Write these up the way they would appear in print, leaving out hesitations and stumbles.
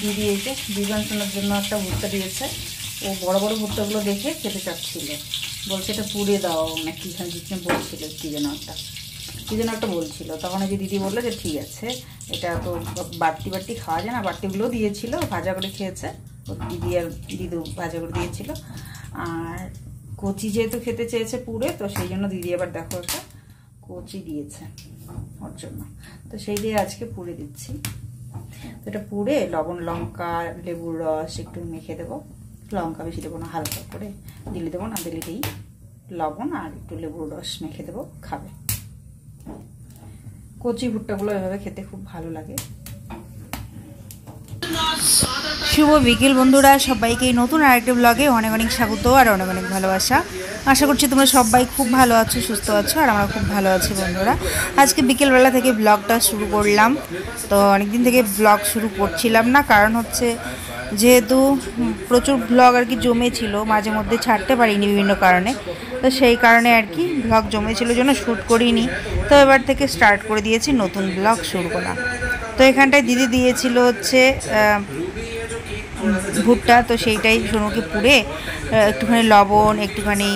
দিদি এই যে বিভানসনের জন্য একটা ভুট্টা দিয়েছে। ও বড় বড় ভুট্টাগুলো দেখে খেতে চাচ্ছিল, বলছে এটা পুড়ে দাও না কি বলছিল, কি যেন একটা বলছিল। তখন এই যে দিদি বললো যে ঠিক আছে, এটা তো বাড়তি বাড়তি খাওয়া যায় না। বাড়তিগুলো দিয়েছিল, ভাজা করে খেয়েছে ও দিদি আর দিদু, ভাজা করে দিয়েছিল। আর কচি যেহেতু খেতে চেয়েছে পুড়ে, তো সেই জন্য দিদি আবার দেখো একটা কচি দিয়েছে ওর জন্য, তো সেই দিয়ে আজকে পুড়ে দিচ্ছি। তো এটা পুড়ে লবণ লঙ্কা লেবুর রস একটু মেখে দেবো, লঙ্কা বেশি দেবো না, হালকা করে দিলে দেবো, না দিলে দিই লবণ আর একটু লেবুর রস মেখে দেবো, খাবে। কচি ভুট্টাগুলো এভাবে খেতে খুব ভালো লাগে। শুভ বিকেল বন্ধুরা, সবাইকে নতুন আরেকটা ব্লগে অনেক অনেক স্বাগত আর অনেক অনেক ভালোবাসা। আশা করছি তোমরা সবাই খুব ভালো আছো, সুস্থ আছো, আর আমরা খুব ভালো আছি বন্ধুরা। আজকে বিকেলবেলা থেকে ব্লগটা শুরু করলাম। তো অনেকদিন থেকে ব্লগ শুরু করছিলাম না, কারণ হচ্ছে যেহেতু প্রচুর ব্লগ আর কি জমেছিল, মাঝে মধ্যে ছাড়তে পারিনি বিভিন্ন কারণে। তো সেই কারণে আর কি ব্লগ জমেছিল জন্য শ্যুট করিনি। তো এবার থেকে স্টার্ট করে দিয়েছি নতুন ব্লগ শুরু করা। তো এখানটায় দিদি দিয়েছিল হচ্ছে ভুট্টা, তো সেইটাই সোনুকে পুড়ে একটুখানি লবণ একটুখানি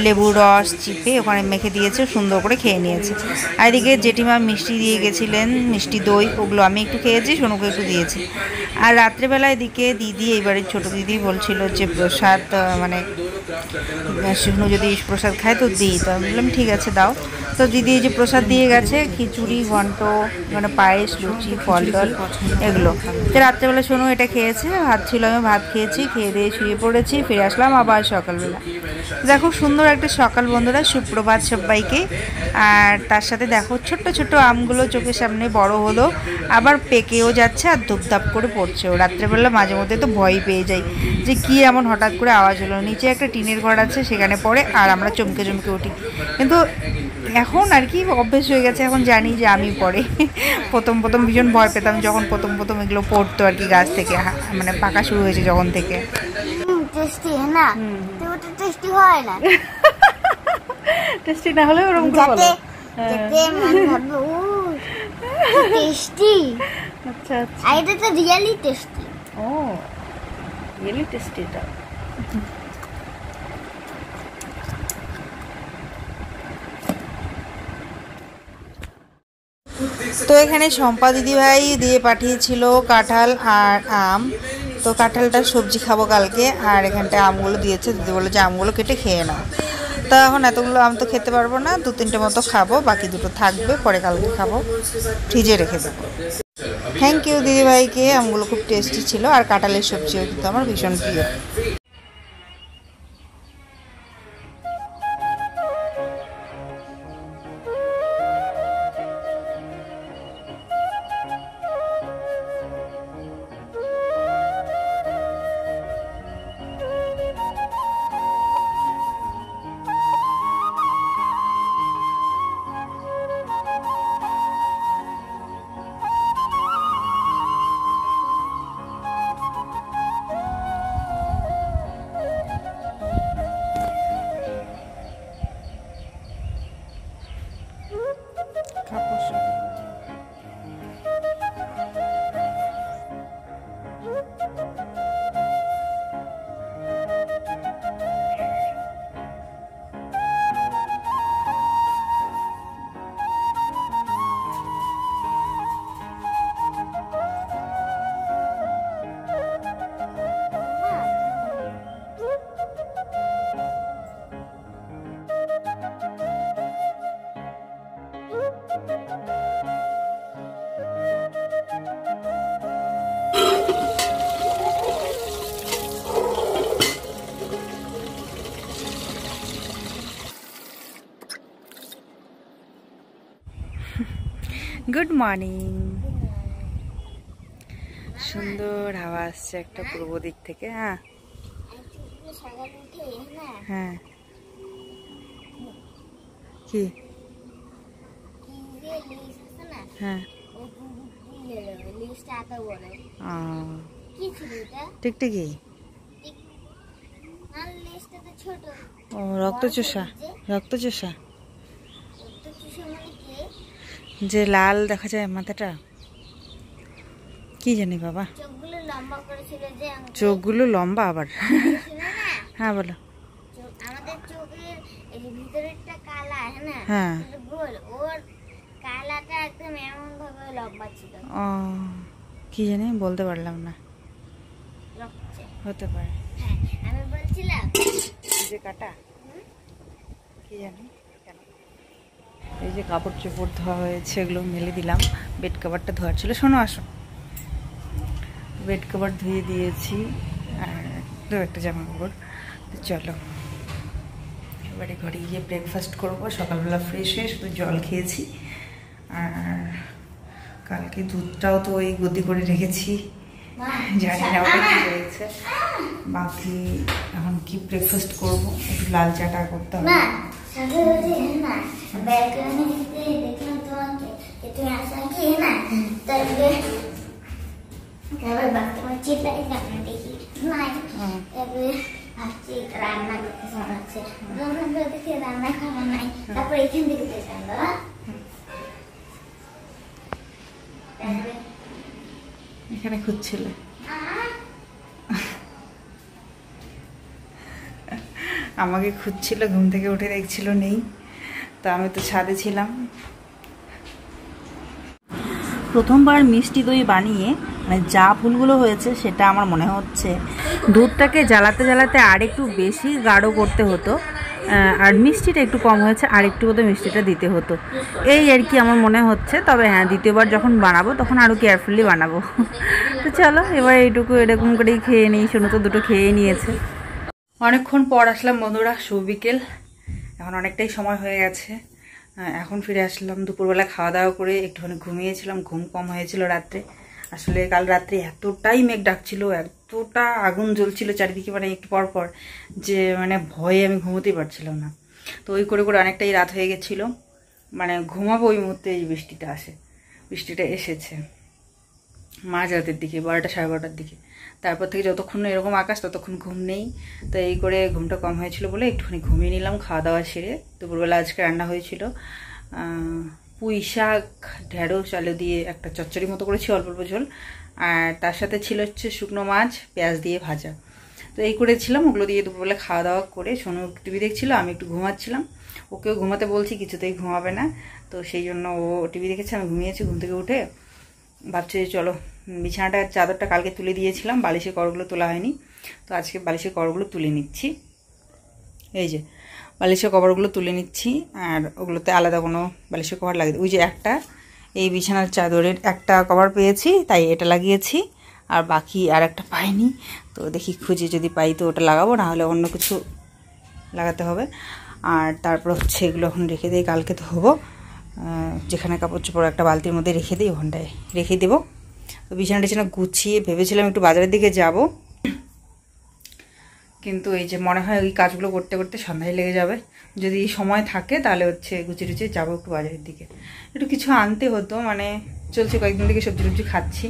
লেবুর রস চিপে ওখানে মেখে দিয়েছে, সুন্দর করে খেয়ে নিয়েছে। আর এদিকে জেঠিমা মিষ্টি দিয়ে গেছিলেন, মিষ্টি দই, ওগুলো আমি একটু খেয়েছি, সোনুকে একটু দিয়েছি। আর রাত্রেবেলা এদিকে দিদি, এইবারের ছোটো দিদি বলছিল যে প্রসাদ মানে সোনু যদি প্রসাদ খায় তো দিই, তো আমি বললাম ঠিক আছে দাও। তো দিদি এই যে প্রসাদ দিয়ে গেছে, খিচুড়ি ঘন্ট মানে পায়েস লুচি ফল টল এগুলো। তো রাত্রেবেলা সোনু এটা খেয়েছে, ভাত ছিল, আমি ভাত খেয়েছি, খেয়ে দিয়ে শুয়ে পড়েছি, ফিরে আসলাম আবার সকালবেলা। দেখো সুন্দর একটা সকাল বন্ধুরা, সুপ্রভাত সবাইকে। আর তার সাথে দেখো ছোট্ট ছোট্ট আমগুলো চোখের সামনে বড় হলো, আবার পেকেও যাচ্ছে আর ধূপধাপ করে পড়ছেও। রাত্রেবেলা মাঝে মধ্যে তো ভয় পেয়ে যাই যে কি এমন হঠাৎ করে আওয়াজ হলো। নিচে একটা টিনের ঘর আছে, সেখানে পড়ে আর আমরা চমকে চমকে উঠি। কিন্তু এখন আর কি অভ্যেস হয়ে গেছে, এখন জানি যে আমি পড়ে। প্রথম প্রথম ভীষণ ভয় পেতাম যখন প্রথম প্রথম এগুলো পড়তো আর কি গাছ থেকে, মানে পাকা শুরু হয়েছে যখন থেকে। টেস্টি না, তো ওটা টেস্টি হয় না। টেস্টি না হলে ওরকম করে বলো, যাতে মন ভাবে ও টেস্টি। আচ্ছা আচ্ছা, আর এটা তো রিয়েলি টেস্টি। ও রিয়েলি টেস্টি এটা। তো এখানে শম্পা দিদিভাই দিয়ে পাঠিয়েছিল কাঁঠাল আর আম। তো কাঁঠালটা সবজি খাবো কালকে, আর এখানটায় আমগুলো দিয়েছে, দিদি বলে যে আমগুলো কেটে খেয়ে নাও। তো এখন এতগুলো আম তো খেতে পারবো না, 2-3টে মতো খাবো, বাকি 2টো থাকবে, পরে কালকে খাবো, ফ্রিজে রেখে দেবো। থ্যাংক ইউ দিদিভাইকে, আমগুলো খুব টেস্টি ছিল, আর কাঁঠালের সবজিও কিন্তু আমার ভীষণ প্রিয়। Good morning. সুন্দর হাওয়া আসছে একটা পূর্ব দিক থেকে। হ্যাঁ হ্যাঁ, কি হ্যাঁ টিকটিকি, ও রক্তচোষা, রক্তচোষা যে লাল দেখা যায় মাথাটা, কি জানি বাবা, চোখগুলো লম্বা করেছিল যে চোখগুলো লম্বা আবার। ছিল না, হ্যাঁ বলো। আমাদের চোখের এই যে ভিতরেরটা কালা, না হ্যাঁ গোল, ওর কালাটা একদম এমন ভাবে লম্বা ছিল। ও কি জানি বলতে পারলাম না, লম্বা। হতে পারে। হ্যাঁ আমি বলছিলাম এই যে কাটা, কি জানি কেন। এই যে কাপড় চোপড় ধোয়া হয়েছে, এগুলো মেলে দিলাম। বেড কভারটা ধোয়ার ছিল, শোনো আসো। বেড কভার ধুয়ে দিয়েছি আর দু একটা জামা কাপড়। তো চলো এবারে ঘরে গিয়ে ব্রেকফাস্ট করবো। সকালবেলা ফ্রেশ হয়ে শুধু জল খেয়েছি, আর কালকে দুধটাও তো ওই গদি করে রেখেছি, জানি না ওটা কি হয়েছে। বাকি এখন কি ব্রেকফাস্ট করবো, একটু লাল চাটা করতে হবে। না সাথে না ব্যালকনিতে দেখলাম তোমাকে, তুমি আসা কি না, তারপরে বাথরুমে চিল্লাই গান দেখি নাই, তারপরে ভাবছি রান্না করতে শোনাচ্ছে, দেখে রান্না খাওয়া নাই, তারপরে এখান থেকে দেখলাম বাবা, তারপরে এখানে খুঁজছিলে, আমাকে খুঁজছিল, ঘুম থেকে উঠে দেখছিল নেই, তো আমি তো ছাদে ছিলাম। প্রথমবার মিষ্টি দই বানিয়ে মানে যা ভুলগুলো হয়েছে সেটা আমার মনে হচ্ছে দুধটাকে জ্বালাতে জ্বালাতে আর একটু বেশি গাঢ় করতে হতো, আর মিষ্টিটা একটু কম হয়েছে, আর একটু বোধহয় মিষ্টিটা দিতে হতো, এই আর কি আমার মনে হচ্ছে। তবে হ্যাঁ, দ্বিতীয়বার যখন বানাবো তখন আরও কেয়ারফুলি বানাবো। তো চলো এবার এইটুকু এরকম করেই খেয়ে নিই। শোনো তো দুটো খেয়ে নিয়েছে। অনেকক্ষণ পর আসলাম বন্ধুরা, সুবিকেল, এখন অনেকটাই সময় হয়ে গেছে। এখন ফিরে আসলাম। দুপুরবেলা খাওয়া দাওয়া করে একটুখানি ঘুমিয়েছিলাম, ঘুম কম হয়েছিল রাত্রে। আসলে কাল রাত্রে এতটাই মেঘ ডাকছিল, এতটা আগুন জ্বলছিল চারিদিকে, মানে একটু পর পর, যে মানে ভয়ে আমি ঘুমোতেই পারছিলাম না। তো ওই করে করে অনেকটাই রাত হয়ে গেছিলো, মানে ঘুমাবো ওই মুহূর্তে এই বৃষ্টিটা আসে। বৃষ্টিটা এসেছে মাঝ রাতের দিকে, 12টা সাড়ে 12টার দিকে। তারপর থেকে যতক্ষণ না এরকম আকাশ ততক্ষণ ঘুম নেই। তো এই করে ঘুমটা কম হয়েছিল বলে একটুখানি ঘুমিয়ে নিলাম খাওয়া দাওয়া সেরে। দুপুরবেলা আজকে রান্না হয়েছিল পুঁই শাক ঢেঁড়স আলু দিয়ে একটা চচ্চড়ি মতো করেছি, অল্প অল্প ঝোল, আর তার সাথে ছিল হচ্ছে শুকনো মাছ পেঁয়াজ দিয়ে ভাজা। তো এই করেছিলাম, ওগুলো দিয়ে দুপুরবেলা খাওয়া দাওয়া করে সোনু টিভি দেখছিল, আমি একটু ঘুমাচ্ছিলাম। ওকেও ঘুমাতে বলছি, কিছুতেই ঘুমাবে না, তো সেই জন্য ও টিভি দেখেছে, আমি ঘুমিয়েছি। ঘুম থেকে উঠে ভাবছি চলো বিছানাটার চাদরটা কালকে তুলে দিয়েছিলাম, বালিশের কড়গুলো তোলা হয়নি, তো আজকে বালিশের কড়গুলো তুলে নিচ্ছি। এই যে বালিশের কভারগুলো তুলে নিচ্ছি, আর ওগুলোতে আলাদা কোনো বালিশের কভার লাগিয়ে, ওই যে একটা এই বিছানার চাদরের একটা কভার পেয়েছি তাই এটা লাগিয়েছি, আর বাকি আর একটা পাইনি, তো দেখি খুঁজে যদি পাই তো ওটা লাগাবো, না হলে অন্য কিছু লাগাতে হবে। আর তারপর হচ্ছে এগুলো এখন রেখে দিই, কালকে ধোবো। যেখানে কাপড় চোপড় একটা বালতির মধ্যে রেখে দিই, ওখানটায় রেখে দেবো। তো বিছানা টিছানা গুছিয়ে ভেবেছিলাম একটু বাজারের দিকে যাব, কিন্তু এই যে মনে হয় ওই কাজগুলো করতে করতে সন্ধ্যায় লেগে যাবে। যদি সময় থাকে তাহলে হচ্ছে গুছিয়ে টুচিয়ে যাবো একটু বাজারের দিকে, একটু কিছু আনতে হতো, মানে চলছে কয়েকদিন থেকে সবজি টবজি খাচ্ছি,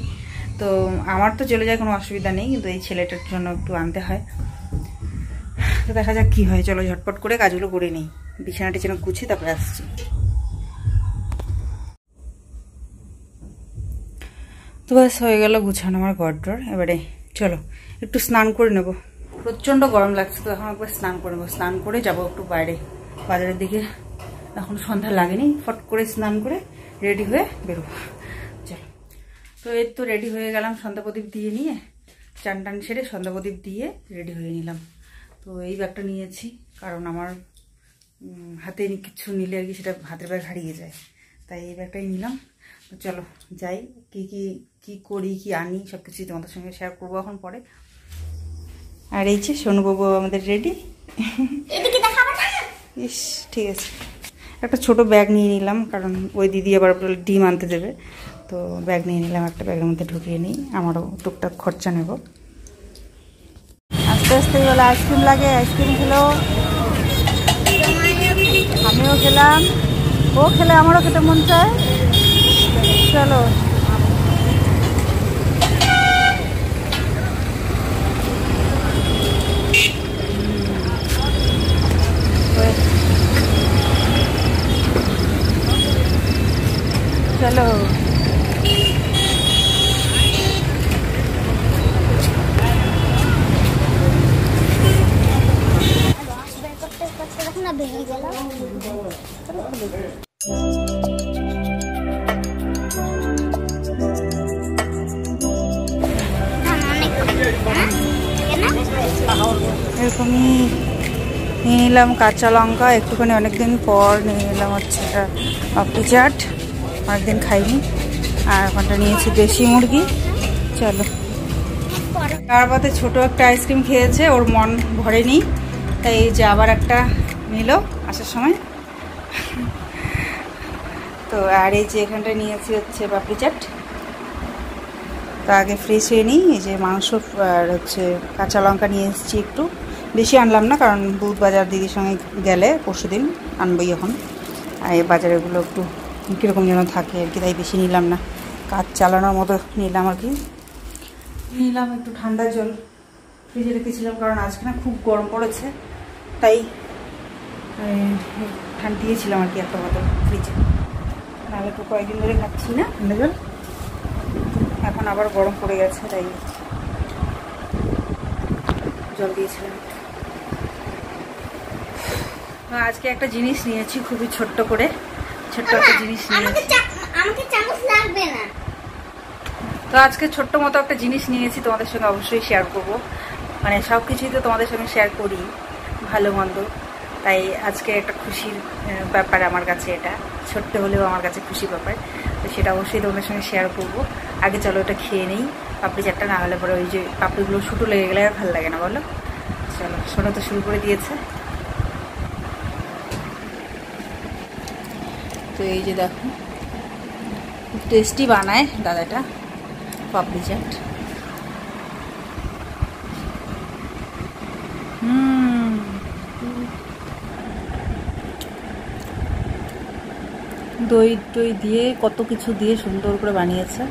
তো আমার তো চলে যায় কোনো অসুবিধা নেই, কিন্তু এই ছেলেটার জন্য একটু আনতে হয়। তো দেখা যাক কী হয়, চলো ঝটপট করে কাজগুলো করে নিই, বিছানা টিছানা গুছিয়ে তারপরে আসছি। তো ব্যাস হয়ে গেল গুছানো আমার ঘরডোর। এবারে চলো একটু স্নান করে নেবো, প্রচণ্ড গরম লাগছে, তো এখন একবার স্নান করে নেবো। স্নান করে যাবো একটু বাইরে বাজারের দিকে, এখন সন্ধ্যা লাগেনি, ফট করে স্নান করে রেডি হয়ে বেরোবো। চলো, তো এর তো রেডি হয়ে গেলাম, সন্ধ্যা প্রদীপ দিয়ে নিয়ে, চান টান সেরে সন্ধ্যা প্রদীপ দিয়ে রেডি হয়ে নিলাম। তো এই ব্যাগটা নিয়েছি, কারণ আমার হাতে কিছু নিলে আর কি সেটা হাতের ব্যাগ হারিয়ে যায়, তাই এই ব্যাগটাই নিলাম। তো চলো যাই, কি করি কি আনি সব কিছুই তোমাদের সঙ্গে শেয়ার করবো এখন পরে। আর এই যে সোনুবাবু আমাদের রেডি। ইস ঠিক আছে, একটা ছোট ব্যাগ নিয়ে নিলাম, কারণ ওই দিদি আবার ডিম আনতে দেবে, তো ব্যাগ নিয়ে নিলাম, একটা ব্যাগের মধ্যে ঢুকিয়ে নিই, আমারও টুকটাক খরচা নেব। আস্তে আস্তে বলে আইসক্রিম লাগে, আইসক্রিম খেলো, আমিও খেলাম, ও খেলে আমারও খেতে মন চায়। চলো চলো এরকমই নিয়ে নিলাম কাঁচা লঙ্কা একটুখানি, অনেকদিন পর নিয়ে নিলাম হচ্ছে পাপড়ি চাট, অনেকদিন খাইনি। আর ওখানটা নিয়েছি দেশি মুরগি। চলো, তার পথে ছোটো একটা আইসক্রিম খেয়েছে, ওর মন ভরেনি, তাই এই যে আবার একটা নিল আসার সময়। তো আর এই যে এখানটা নিয়েছি হচ্ছে পাপড়ি চাট। তো আগে ফ্রেশ হয়ে নিই। এই যে মাংস আর হচ্ছে কাঁচা লঙ্কা নিয়ে এসেছি, একটু বেশি আনলাম না, কারণ বুধ বাজার দিদির সঙ্গে গেলে পরশু দিন আনবই এখন। আর এই বাজারেগুলো একটু কীরকম যেন থাকে আর কি, তাই বেশি নিলাম না, কাজ চালানোর মতো নিলাম আর কি। নিলাম একটু ঠান্ডা জল, ফ্রিজে রেখেছিলাম, কারণ আজকে না খুব গরম পড়েছে, তাই ঠান্ডা দিয়েছিলাম আর কি একটা বোতল ফ্রিজে। নাহলে তো কয়েকদিন ধরে খাচ্ছি না ঠান্ডা জল, এখন আবার গরম পড়ে গেছে, তাই জল দিয়েছিলাম। আজকে একটা জিনিস নিয়েছি, খুবই ছোট্ট করে, ছোট্ট একটা জিনিস নিয়েছি। তো আজকে ছোট্ট মতো একটা জিনিস নিয়েছি, তোমাদের সঙ্গে অবশ্যই শেয়ার করব। মানে সব কিছুই তো তোমাদের সঙ্গে শেয়ার করি, ভালো মন্দ, তাই আজকে একটা খুশির ব্যাপার আমার কাছে। এটা ছোট্ট হলেও আমার কাছে খুশি ব্যাপার, তো সেটা অবশ্যই তোমাদের সঙ্গে শেয়ার করব। আগে চলো এটা খেয়ে নেই পাপড়ি চাটটা, না হলে পরে ওই যে পাপড়িগুলো শুটো লেগে গেলে আর ভালো লাগে না, বলো। চলো, শোনো তো শুরু করে দিয়েছে। তো এই যে দেখো, খুব টেস্টি বানায় দাদাটা পাপড়ি চাট। দই টই দিয়ে কত কিছু দিয়ে সুন্দর করে বানিয়েছে।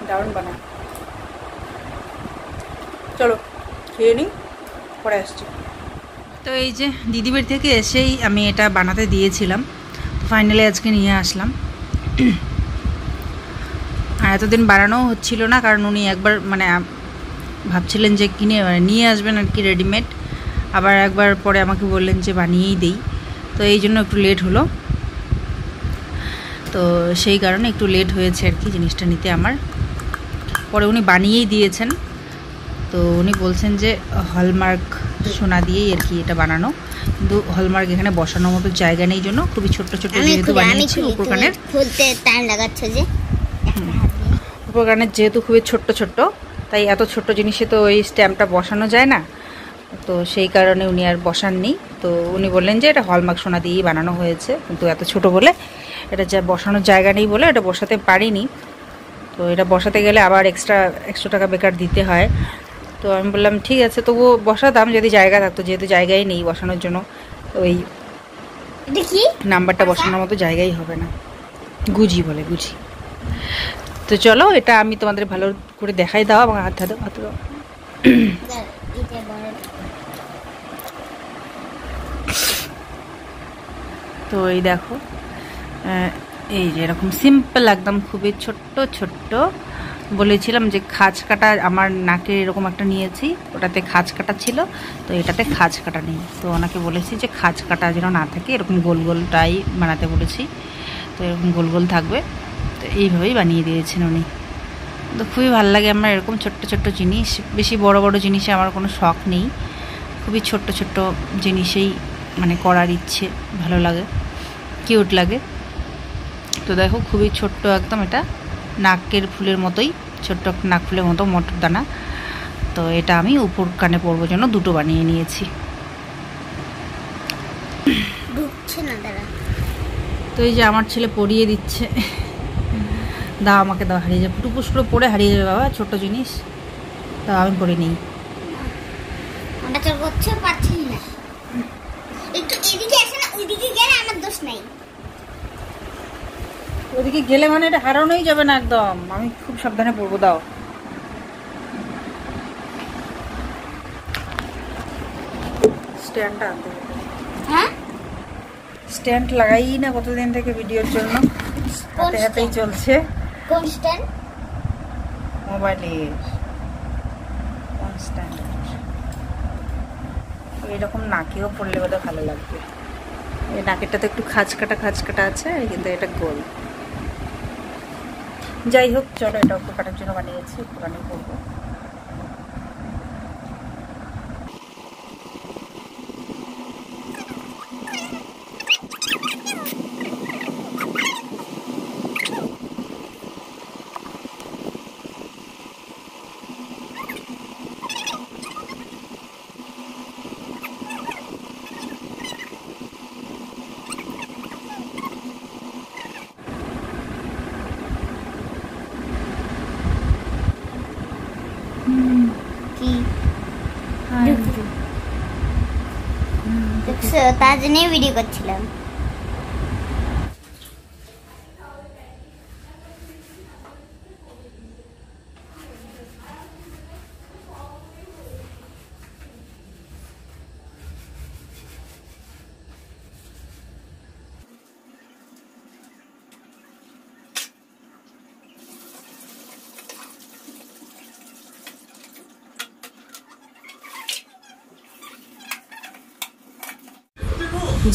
দারুণ বানায়। চলো খেয়ে নিই, পরে আসছি। তো এই যে দিদি বাড়ি থেকে এসেই আমি এটা বানাতে দিয়েছিলাম, ফাইনালি আজকে নিয়ে আসলাম। আর এতদিন বানানোও হচ্ছিল না, কারণ উনি একবার মানে ভাবছিলেন যে কিনে নিয়ে আসবেন আর কি রেডিমেড, আবার একবার পরে আমাকে বললেন যে বানিয়েই দেই, তো এই জন্য একটু লেট হলো। তো সেই কারণে একটু লেট হয়েছে আর কি জিনিসটা নিতে আমার। পরে উনি বানিয়েই দিয়েছেন, তো উনি বলছেন যে হলমার্ক সোনা দিয়েই আর কি এটা বানানো, কিন্তু হলমার্ক এখানে বসানোর মতো জায়গা নেই, জন্য খুবই ছোট্ট ছোট্ট যেহেতু বানিয়েছি, উপরকানের উপকরণের যেহেতু খুবই ছোট্ট ছোট্ট, তাই এত ছোট্ট জিনিসে তো ওই স্ট্যাম্পটা বসানো যায় না, তো সেই কারণে উনি আর বসাননি। তো উনি বললেন যে এটা হলমার্ক সোনা দিয়েই বানানো হয়েছে, কিন্তু এত ছোট বলে এটা যা বসানোর জায়গা নেই বলে এটা বসাতে পারিনি। তো এটা বসাতে গেলে আবার এক্সট্রা টাকা বেকার দিতে হয়। তো আমি বললাম ঠিক আছে, তবুও বসাতাম যদি জায়গা থাকতো, যেহেতু জায়গাই নেই বসানোর জন্য, ওই নাম্বারটা বসানোর মতো জায়গাই হবে না। গুজি বলে, গুজি। তো চলো এটা আমি তোমাদের ভালো করে দেখাই দাও, এবং হাত দাও, হাত দাও। তো এই দেখো, এই যে এরকম সিম্পল একদম খুবই ছোট্ট ছোট্ট। বলেছিলাম যে খাঁজ কাটা, আমার নাকে এরকম একটা নিয়েছি, ওটাতে খাঁজ কাটা ছিল, তো এটাতে খাঁজ কাটা নেই। তো ওনাকে বলেছি যে খাঁজ কাটা যেন না থাকে, এরকম গোল গোলটাই বানাতে বলেছি, তো এরকম গোল গোল থাকবে। তো এইভাবেই বানিয়ে দিয়েছেন উনি। তো খুবই ভালো লাগে আমার এরকম ছোট্ট ছোট্ট জিনিস, বেশি বড় বড় জিনিসে আমার কোনো শখ নেই, খুবই ছোট্ট ছোট্ট জিনিসেই মানে করার ইচ্ছে, ভালো লাগে, কিউট লাগে। তো দেখো খুবই ছোট্ট একদম, এটা নাকের ফুলের মতোই, ছোট্ট নাক ফুলের মতো মটর দানা। তো এটা আমি উপর কানে পরবো জন্য দুটো বানিয়ে নিয়েছি। তো এই যে আমার ছেলে পরিয়ে দিচ্ছে, দাও আমাকে দাও, হারিয়ে যাবে, টুপুস করে পরে হারিয়ে যাবে বাবা, ছোট্ট জিনিস, তা আমি পরে নিই। ওইদিকে গেলে মানে এটা হারানোই যাবে না একদম, আমি খুব সাবধানে পরবো, দাও। স্ট্যান্ডটা আনতে হবে, হ্যাঁ স্ট্যান্ড লাগাই না কতদিন থেকে ভিডিওর জন্য, হাতে হাতেই চলছে। কোন স্ট্যান্ড? মোবাইলের কোন স্ট্যান্ড? এরকম নাকেও পরলে বোধহয় ভালো লাগবে। এই নাকেরটা তো একটু খাঁচকাটা আছে, কিন্তু এটা গোল। যাই হোক, চলো, এটা উপর কাটার জন্য বানিয়েছি, উপরানি করবো। দেখছো, তার জন্যই ভিডিও করছিলাম।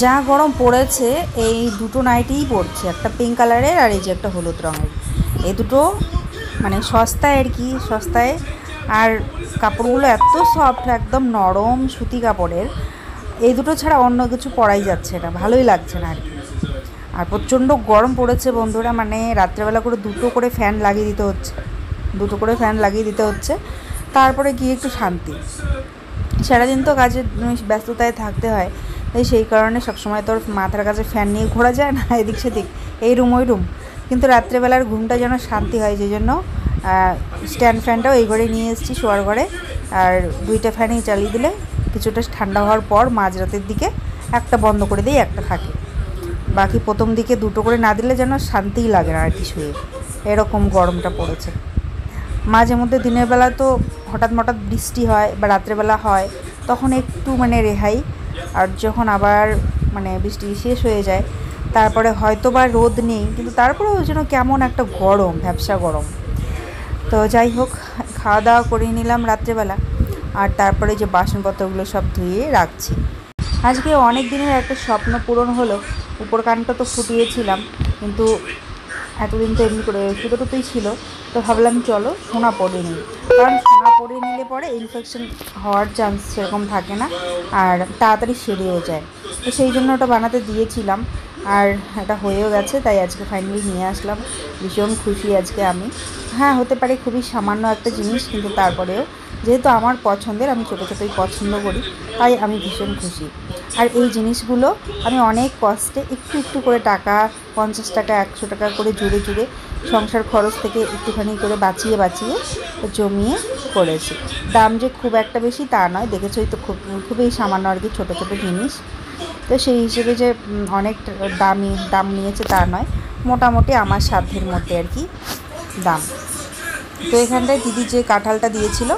যা গরম পড়েছে, এই দুটো নাইটিই পড়ছে, একটা পিঙ্ক কালারের আর এই যে একটা হলুদ রঙের। এই দুটো মানে সস্তায় আর কি, সস্তায়। আর কাপড়গুলো এত সফট, একদম নরম সুতি কাপড়ের। এই দুটো ছাড়া অন্য কিছু পরাই যাচ্ছে না, ভালোই লাগছে না আর কি। আর প্রচণ্ড গরম পড়েছে বন্ধুরা, মানে রাত্রেবেলা করে দুটো করে ফ্যান লাগিয়ে দিতে হচ্ছে, তারপরে গিয়ে একটু শান্তি। সারাদিন তো কাজের ব্যস্ততায় থাকতে হয়, তাই সেই কারণে সবসময় তোর মাথার কাছে ফ্যান নিয়ে ঘোরা যায় না এদিক সেদিক, এই রুম ওই রুম। কিন্তু রাত্রেবেলার ঘুমটা যেন শান্তি হয়, সেই জন্য স্ট্যান্ড ফ্যানটাও এই ঘরে নিয়ে এসেছি, শোয়ার ঘরে। আর দুইটা ফ্যানই চালিয়ে দিলে কিছুটা ঠান্ডা হওয়ার পর মাঝরাতের দিকে একটা বন্ধ করে দিই, একটা থাকে। বাকি প্রথম দিকে দুটো করে না দিলে যেন শান্তিই লাগে না আর কি শুয়ে, এরকম গরমটা পড়েছে। মাঝে মধ্যে দিনের বেলা তো হঠাৎ বৃষ্টি হয় বা রাত্রেবেলা হয়, তখন একটু মানে রেহাই। আর যখন আবার মানে বৃষ্টি শেষ হয়ে যায়, তারপরে হয়তো বা রোদ নেই, কিন্তু তারপরেও যেন কেমন একটা গরম, ভ্যাপসা গরম। তো যাই হোক, খাওয়া দাওয়া করে নিলাম রাত্রেবেলা, আর তারপরে যে বাসনপত্রগুলো সব ধুয়ে রাখছি। আজকে অনেক দিনের একটা স্বপ্ন পূরণ হলো। উপর কানটা তো ফুটিয়েছিলাম, কিন্তু এতদিন তো এমনি করে ফুটোটুকুই ছিল। তো ভাবলাম চলো সোনা পরিয়ে নিই, কারণ সোনা পরিয়ে নিলে পরে ইনফেকশন হওয়ার চান্স সেরকম থাকে না, আর তাড়াতাড়ি সেরেও যায়। তো সেই জন্য ওটা বানাতে দিয়েছিলাম, আর এটা হয়েও গেছে, তাই আজকে ফাইনালি নিয়ে আসলাম। ভীষণ খুশি আজকে আমি। হ্যাঁ, হতে পারে খুবই সামান্য একটা জিনিস, কিন্তু তারপরেও যেহেতু আমার পছন্দের, আমি ছোটো ছোটোই পছন্দ করি, তাই আমি ভীষণ খুশি। আর এই জিনিসগুলো আমি অনেক কষ্টে একটু একটু করে টাকা, 50 টাকা 100 টাকা করে জুড়ে সংসার খরচ থেকে একটুখানি করে বাঁচিয়ে জমিয়ে করেছি। দাম যে খুব একটা বেশি তা নয়, দেখেছই তো, খুবই সামান্য আর কি, ছোটো ছোটো জিনিস। তো সেই হিসেবে যে অনেক দাম নিয়েছে তা নয়, মোটামুটি আমার সাধ্যের মধ্যে আর কি দাম। তো এখানটায় দিদি যে কাঁঠালটা দিয়েছিল,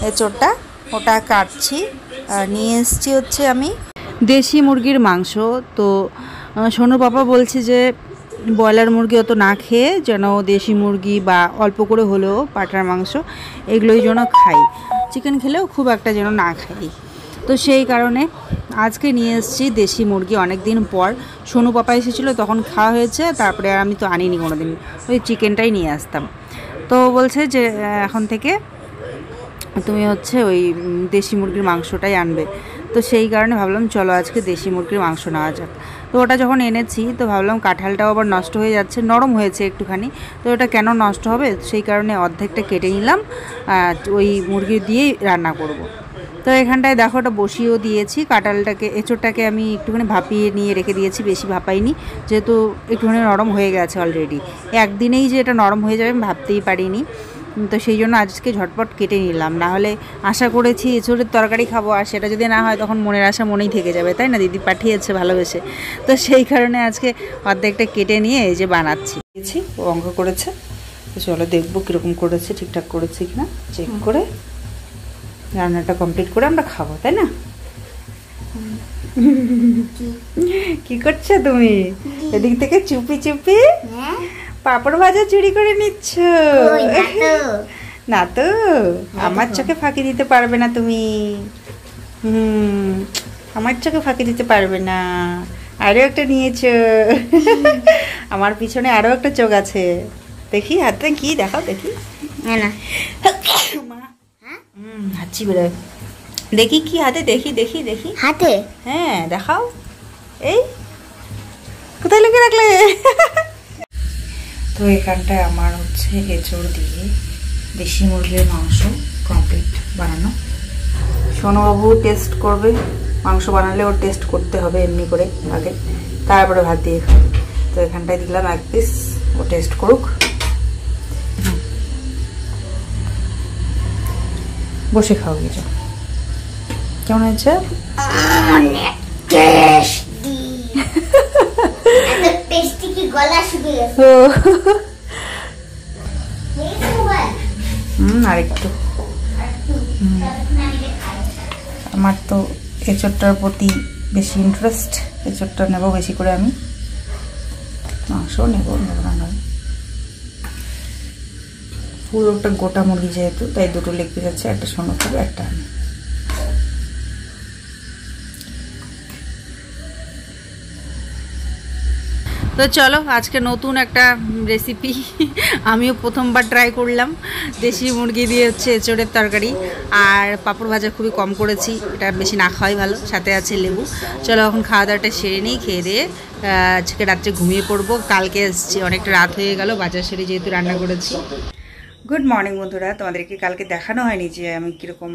এঁচোড়টা, ওটা কাটছি। নিয়ে এসেছি হচ্ছে আমি দেশি মুরগির মাংস। তো সোনু বাবা বলছে যে ব্রয়লার মুরগি অত না খেয়ে যেন দেশি মুরগি বা অল্প করে হলেও পাঁঠার মাংস এগুলোই যেন খাই, চিকেন খেলেও খুব একটা যেন না খাই। তো সেই কারণে আজকে নিয়ে এসেছি দেশি মুরগি। অনেক দিন পর সোনু পাপা এসেছিলো, তখন খাওয়া হয়েছে, তারপরে আর আমি তো আনিনি কোনো দিন, ওই চিকেনটাই নিয়ে আসতাম। তো বলছে যে এখন থেকে তুমি হচ্ছে ওই দেশি মুরগির মাংসটাই আনবে। তো সেই কারণে ভাবলাম চলো আজকে দেশি মুরগির মাংস নেওয়া যাক। তো ওটা যখন এনেছি, তো ভাবলাম কাঁঠালটাও আবার নষ্ট হয়ে যাচ্ছে, নরম হয়েছে একটুখানি, তো ওটা কেন নষ্ট হবে, সেই কারণে অর্ধেকটা কেটে নিলাম, ওই মুরগি দিয়েই রান্না করব। তো এখানটায় দেখো ওটা বসিয়েও দিয়েছি। কাঁঠালটাকে, এঁচোড়টাকে আমি একটুখানি ভাপিয়ে নিয়ে রেখে দিয়েছি, বেশি ভাপাইনি, যেহেতু একটুখানি নরম হয়ে গেছে অলরেডি। একদিনেই যে এটা নরম হয়ে যাবে আমি ভাবতেই পারিনি। তো সেই জন্য আজকে ঝটপট কেটে নিলাম, না হলে আশা করেছি এঁচোড়ের তরকারি খাবো, আর সেটা যদি না হয় তখন মনের আশা মনেই থেকে যাবে, তাই না? দিদি পাঠিয়েছে ভালোবেসে, তো সেই কারণে আজকে অর্ধেকটা কেটে নিয়ে এই যে বানাচ্ছি। ও অঙ্ক করেছে, তো চলো দেখবো কীরকম করেছে, ঠিকঠাক করেছে কিনা চেক করে রান্নাটা কমপ্লিট করে আমরা খাবো, তাই না? কি করছো তুমি এদিক থেকে চুপি চুপি পাপড় ভাজা চুরি করে নিচ্ছ? না তো, আমার চোখে ফাঁকি দিতে পারবে না তুমি। আমার চোখে ফাঁকি দিতে পারবে না। আরও একটা নিয়েছো। আমার পিছনে আরও একটা চোখ আছে, দেখি হাতে কি দেখাও দেখি। না মা হাঁচি বেরোয়, দেখি কি হাতে, দেখি দেখি দেখি হাতে। হ্যাঁ দেখাও, এই কোথায় লুকিয়ে রাখলে? তো এখানটায় আমার হচ্ছে এঁচড় দিয়ে দেশি মুরগির মাংস কমপ্লিট বানানো। সোনুবাবু টেস্ট করবে, মাংস বানালে ওর টেস্ট করতে হবে এমনি করে আগে, তারপরে ভাত দিয়ে খাবে। তো এখানটায় দিলাম 1 পিস, ও টেস্ট করুক। বসে খাও কিছু, কেমন হয়েছে? অনেক টেস্টি। এত টেস্টি কি গলা শুকিয়ে গেছে। আরেকটু। আমার তো এঁচড়টার প্রতি বেশি ইন্টারেস্ট, এঁচড়টা নেব বেশি করে আমি, মাংস নেব না নয়। পুরোটা গোটা মুরগি যেহেতু, তাই 2টো লেগ পিস আছে, একটা সোনু খাবে, একটা আমি। তো চলো আজকে নতুন একটা রেসিপি আমিও প্রথমবার ট্রাই করলাম, দেশি মুরগি দিয়ে হচ্ছে এঁচড়ের তরকারি। আর পাঁপড় ভাজা খুবই কম করেছি, এটা বেশি না খাওয়াই ভালো, সাথে আছে লেবু। চলো এখন খাওয়া দাওয়াটা সেরে নিই, খেয়ে দিয়ে আজকে রাত্রে ঘুমিয়ে পড়বো। কালকে এসছি, অনেকটা রাত হয়ে গেল বাজার সেরে যেহেতু রান্না করেছি। গুড মর্নিং বন্ধুরা, তোমাদেরকে কালকে দেখানো হয়নি যে আমি কীরকম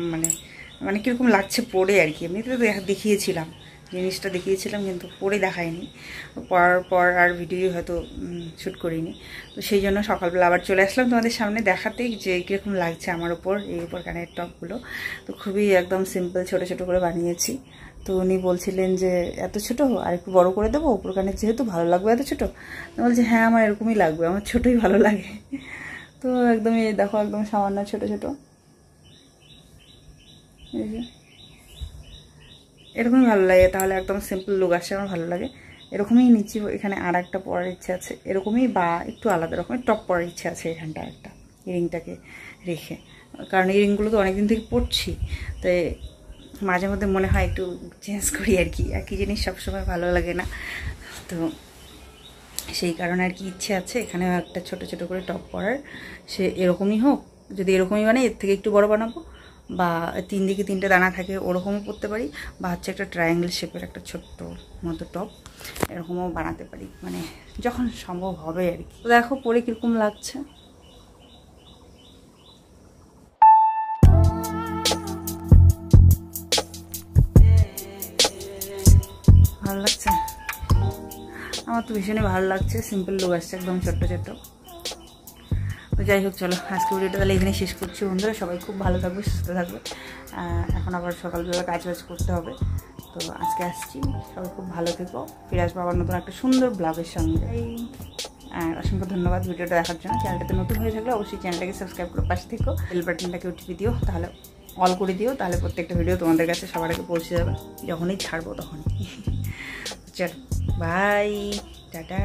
মানে কীরকম লাগছে পরে আর কি। এমনিতে তো দেখিয়েছিলাম, জিনিসটা দেখিয়েছিলাম, কিন্তু পরে দেখায়নি। পড়ার পর আর ভিডিও হয়তো শ্যুট করিনি। তো সেই জন্য সকালবেলা আবার চলে আসলাম তোমাদের সামনে দেখাতেই যে কীরকম লাগছে আমার উপর, এই উপর কানের টপগুলো। তো খুবই একদম সিম্পল ছোটো ছোটো করে বানিয়েছি। তো উনি বলছিলেন যে এত ছোটো আর একটু বড় করে দেবো উপর কানের, যেহেতু ভালো লাগবে এত ছোটো। তো বলছি হ্যাঁ আমার এরকমই লাগবে, আমার ছোটোই ভালো লাগে। তো একদমই দেখো, একদম সামান্য ছোটো ছোটো, এই যে এরকমই ভালো লাগে। তাহলে একদম সিম্পল লুক আসে, আমার ভালো লাগে। এরকমই নিচ্ছি। এখানে আর একটা পরার ইচ্ছা আছে এরকমই, বা একটু আলাদা রকমের টপ পরার ইচ্ছা আছে এখানটা একটা ইরিংটাকে রেখে, কারণ ইরিংগুলো তো অনেকদিন থেকে পরছি, তাই মাঝে মধ্যে মনে হয় একটু চেঞ্জ করি আর কি, একই জিনিস সবসময় ভালো লাগে না। তো সেই কারণে আর কি ইচ্ছে আছে এখানেও একটা ছোটো ছোটো করে টপ পরার। সে এরকমই হোক, যদি এরকমই মানে এর থেকে একটু বড় বানাবো, বা 3 দিকে 3টে দানা থাকে ওরকমও পরতে পারি, বা হচ্ছে একটা ট্রায়াঙ্গেল শেপের একটা ছোট্ট মতো টপ এরকমও বানাতে পারি, মানে যখন সম্ভব হবে আর কি। তো দেখো পরে কীরকম লাগছে। ভালো লাগছে, আমার তো ভীষণই ভালো লাগছে, সিম্পল লুক আসছে একদম ছোট্ট ছোট্ট। তো যাই হোক চলো আজকে ভিডিওটা তাহলে এখানে শেষ করছি বন্ধুরা। সবাই খুব ভালো থাকবে, সুস্থ থাকবে। এখন আবার সকালবেলা কাজ বাজ করতে হবে। তো আজকে আসছি, সবাই খুব ভালো থেকো। ফিরে আসবো আবার নতুন একটা সুন্দর ব্লগের সঙ্গে। অসংখ্য ধন্যবাদ ভিডিওটা দেখার জন্য। চ্যানেলটাতে নতুন হয়ে থাকলে অবশ্যই চ্যানেলটাকে সাবস্ক্রাইব করে পাশে থেকো, বেল বাটনটাকে ওটিপি দিও, তাহলে অল করে দিও, তাহলে প্রত্যেকটা ভিডিও তোমাদের কাছে সবার আগে পৌঁছে যাবে, যখনই ছাড়বো তখনই। চলো বাই, টাটা।